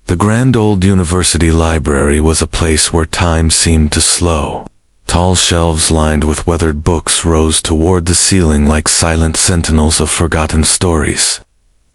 The grand old university library was a place where time seemed to slow. Tall shelves lined with weathered books rose toward the ceiling like silent sentinels of forgotten stories.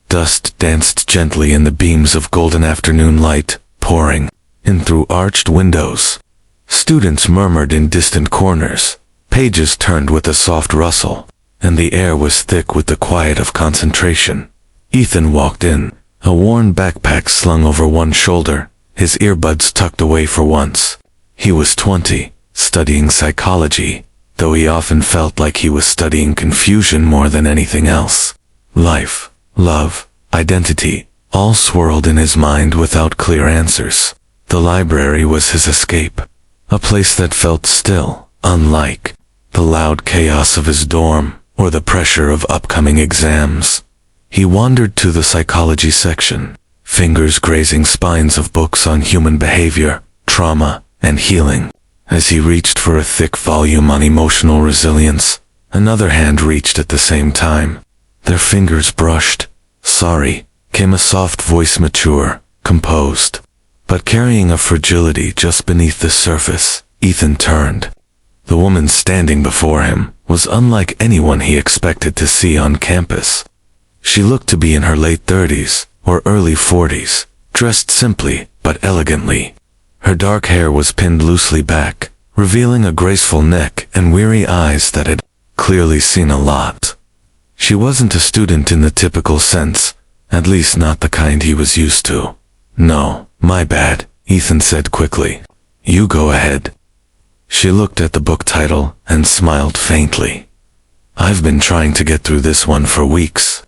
Dust danced gently in the beams of golden afternoon light, pouring in through arched windows. Students murmured in distant corners. Pages turned with a soft rustle, and the air was thick with the quiet of concentration. Ethan walked in, a worn backpack slung over one shoulder, his earbuds tucked away for once. He was 20, studying psychology, though he often felt like he was studying confusion more than anything else. Life, love, identity, all swirled in his mind without clear answers. The library was his escape, a place that felt still, unlike the loud chaos of his dorm or the pressure of upcoming exams. He wandered to the psychology section, fingers grazing spines of books on human behavior, trauma, and healing. As he reached for a thick volume on emotional resilience, another hand reached at the same time. Their fingers brushed. "Sorry," came a soft voice, mature, composed, but carrying a fragility just beneath the surface. Ethan turned. The woman standing before him was unlike anyone he expected to see on campus. She looked to be in her late 30s or early 40s, dressed simply but elegantly. Her dark hair was pinned loosely back, revealing a graceful neck and weary eyes that had clearly seen a lot. She wasn't a student in the typical sense, at least not the kind he was used to. "No, my bad," Ethan said quickly. "You go ahead." She looked at the book title and smiled faintly. "I've been trying to get through this one for weeks.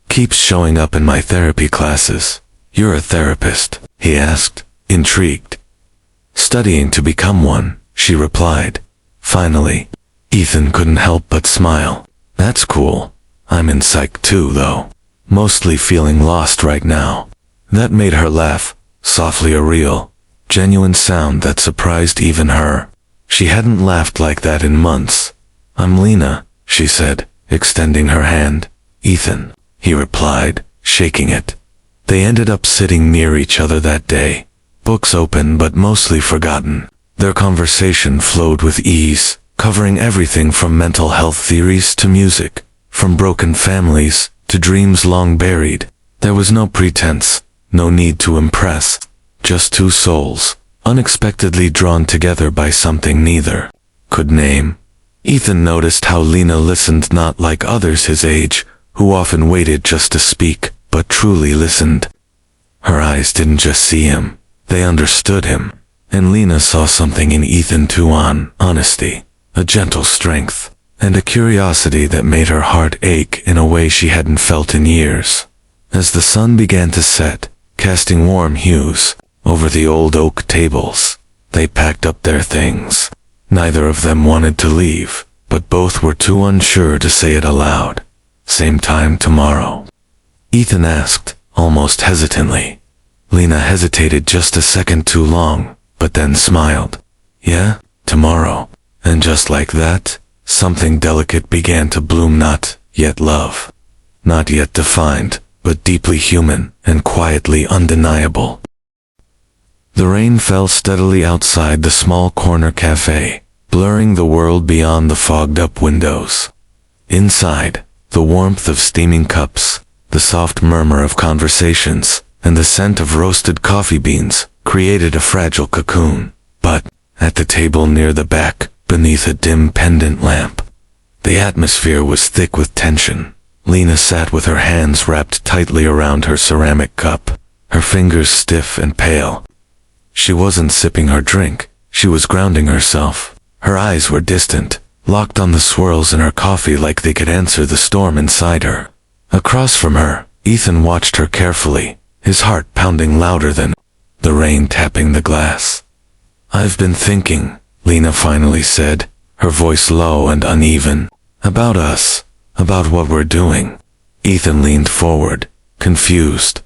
Keeps showing up in my therapy classes." "You're a therapist?" he asked, intrigued. "Studying to become one," she replied. Finally, Ethan couldn't help but smile. "That's cool. I'm in psych too, though. Mostly feeling lost right now." That made her laugh, softly, a real, genuine sound that surprised even her. She hadn't laughed like that in months. "I'm Lena," she said, extending her hand. "Ethan," he replied, shaking it. They ended up sitting near each other that day, books open but mostly forgotten. Their conversation flowed with ease, covering everything from mental health theories to music, from broken families to dreams long buried. There was no pretense, no need to impress, just two souls, unexpectedly drawn together by something neither could name. Ethan noticed how Lena listened, not like others his age, who often waited just to speak, but truly listened. Her eyes didn't just see him, they understood him. And Lena saw something in Ethan too, honesty, a gentle strength, and a curiosity that made her heart ache in a way she hadn't felt in years. As the sun began to set, casting warm hues over the old oak tables, they packed up their things. Neither of them wanted to leave, but both were too unsure to say it aloud. "Same time tomorrow?" Ethan asked, almost hesitantly. Lena hesitated just a second too long, but then smiled. "Yeah, tomorrow." And just like that, something delicate began to bloom, not yet love, not yet defined, but deeply human and quietly undeniable. The rain fell steadily outside the small corner cafe, blurring the world beyond the fogged-up windows. Inside, the warmth of steaming cups, the soft murmur of conversations, and the scent of roasted coffee beans created a fragile cocoon. But, at the table near the back, beneath a dim pendant lamp, the atmosphere was thick with tension. Lena sat with her hands wrapped tightly around her ceramic cup, her fingers stiff and pale. She wasn't sipping her drink, she was grounding herself. Her eyes were distant, locked on the swirls in her coffee like they could answer the storm inside her. Across from her, Ethan watched her carefully, his heart pounding louder than the rain tapping the glass. "I've been thinking," Lena finally said, her voice low and uneven, "about us, about what we're doing." Ethan leaned forward, confused.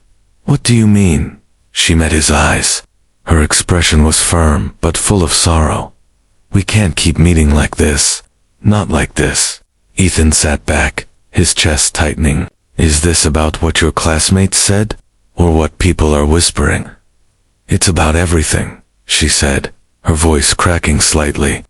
"What do you mean?" She met his eyes. Her expression was firm, but full of sorrow. "We can't keep meeting like this. Not like this." Ethan sat back, his chest tightening. "Is this about what your classmates said? Or what people are whispering?" It's about everything, she said, her voice cracking slightly.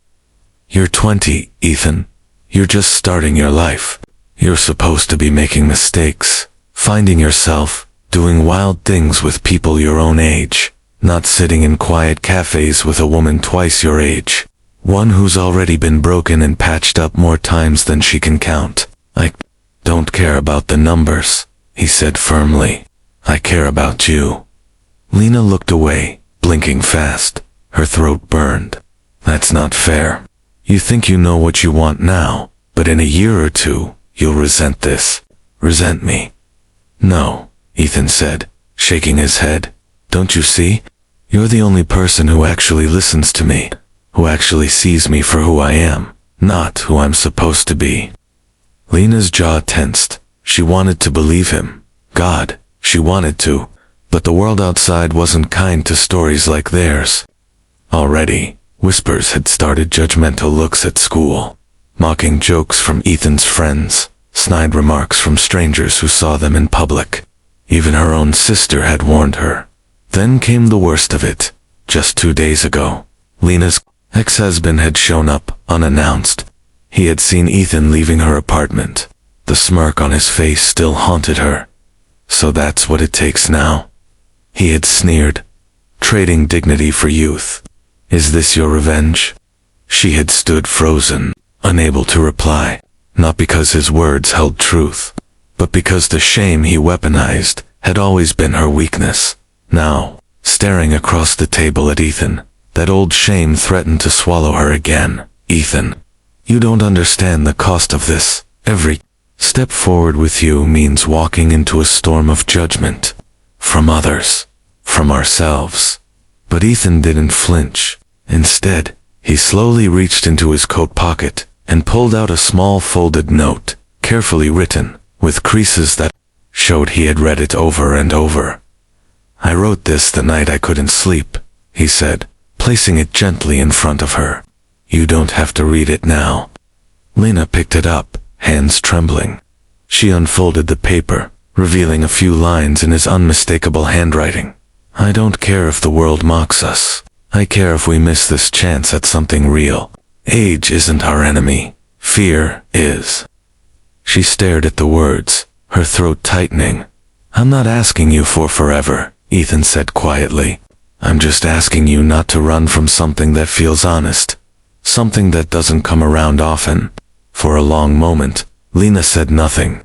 You're 20, Ethan. You're just starting your life. You're supposed to be making mistakes, finding yourself, doing wild things with people your own age, not sitting in quiet cafes with a woman twice your age, one who's already been broken and patched up more times than she can count. I don't care about the numbers, he said firmly. I care about you. Lena looked away, blinking fast. Her throat burned. That's not fair. You think you know what you want now, but in a year or two, you'll resent this. Resent me. No, Ethan said, shaking his head. Don't you see? You're the only person who actually listens to me, who actually sees me for who I am, not who I'm supposed to be. Lena's jaw tensed. She wanted to believe him. God, she wanted to, but the world outside wasn't kind to stories like theirs. Already, whispers had started judgmental looks at school, mocking jokes from Ethan's friends, snide remarks from strangers who saw them in public. Even her own sister had warned her. Then came the worst of it. Just 2 days ago, Lena's ex-husband had shown up, unannounced. He had seen Ethan leaving her apartment. The smirk on his face still haunted her. So that's what it takes now? He had sneered, trading dignity for youth. Is this your revenge? She had stood frozen, unable to reply, not because his words held truth, but because the shame he weaponized had always been her weakness. Now, staring across the table at Ethan, that old shame threatened to swallow her again. Ethan, you don't understand the cost of this. Every step forward with you means walking into a storm of judgment. From others, from ourselves. But Ethan didn't flinch. Instead, he slowly reached into his coat pocket and pulled out a small folded note, carefully written, with creases that showed he had read it over and over. I wrote this the night I couldn't sleep, he said, placing it gently in front of her. You don't have to read it now. Lena picked it up, hands trembling. She unfolded the paper, revealing a few lines in his unmistakable handwriting. I don't care if the world mocks us. I care if we miss this chance at something real. Age isn't our enemy. Fear is. She stared at the words, her throat tightening. I'm not asking you for forever, Ethan said quietly. I'm just asking you not to run from something that feels honest. Something that doesn't come around often. For a long moment, Lena said nothing.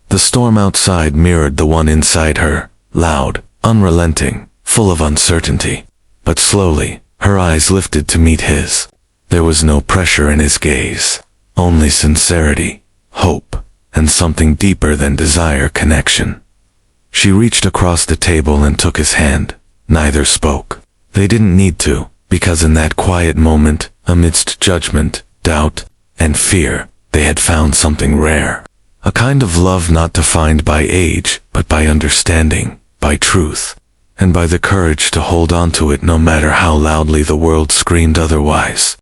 The storm outside mirrored the one inside her, loud, unrelenting, full of uncertainty. But slowly, her eyes lifted to meet his. There was no pressure in his gaze, only sincerity, hope, and something deeper than desire connection. She reached across the table and took his hand. Neither spoke. They didn't need to, because in that quiet moment, amidst judgment, doubt, and fear, they had found something rare. A kind of love not defined by age, but by understanding, by truth, and by the courage to hold on to it no matter how loudly the world screamed otherwise.